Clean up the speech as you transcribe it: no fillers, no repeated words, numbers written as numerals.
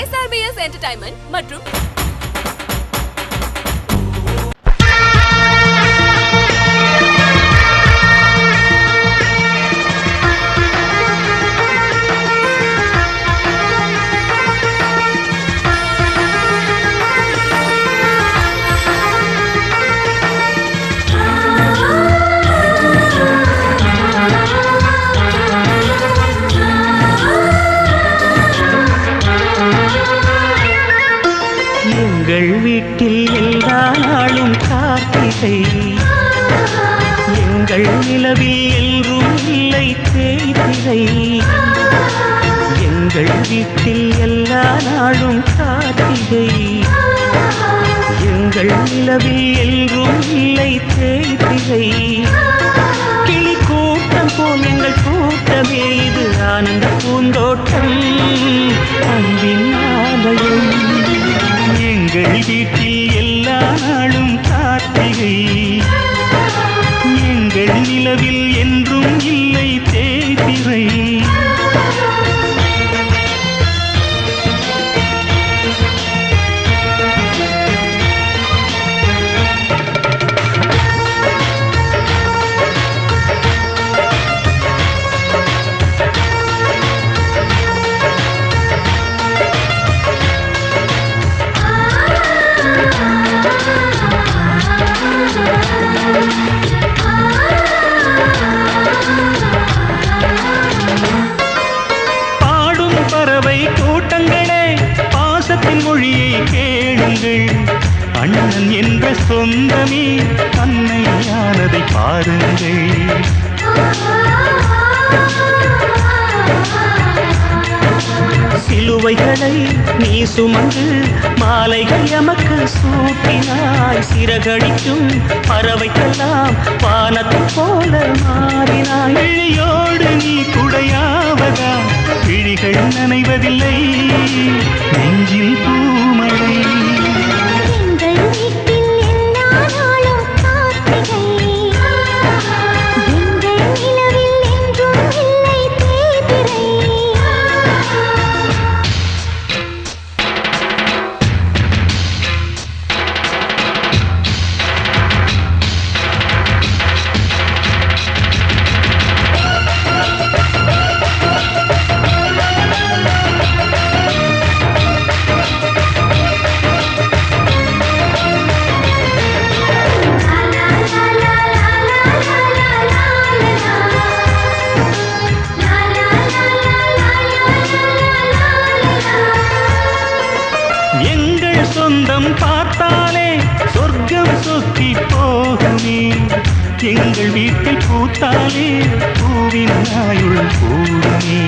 SRBS Entertainment மற்றும் எங்கள் வீட்டில் எல்லா நாளும் கார்த்திகை, எங்கள் நிலவில் எல்லோரும் இல்லை தேய்திரை. எங்கள் வீட்டில் எல்லா நாளும் கார்த்திகை, எங்கள் நிலவில் எல்லோரும் இல்லை தேய்திரை. கிளி கூட்டம் போல் எங்கள் கூட்டமே இது ஆனந்த பூந்தோட்டம், அன்பின் ஆலயம். எங்கள் வீட்டில் எல்லா நாளும் கார்த்திகை, எங்கள் நிலவில் என்றும் இல்லை தேய்திரை. பாடும் பறவை கூட்டங்களே, பாசத்தின் மொழியை கேளுங்கள். அண்ணன் என்ற சொந்தமே அன்னையானதை பாருங்கள். சிலுவைகளை நீ சுமந்து மாலைகள் எமக்கு சூட்டினாய். சிறகடிக்கும் பறவைக்கெல்லாம் வானத்தை போல மாறினாய். விழியோடு நீ குடையாவதா, விழிகள் நனைவதில்லை நெஞ்சில் பூமழை. எங்கள் சொந்தம் பார்த்தாலே சொர்க்கம் சொத்தி போகுமே, எங்கள் வீட்டில் பூத்தாலே பூவின் நாயுள் கூடுமே.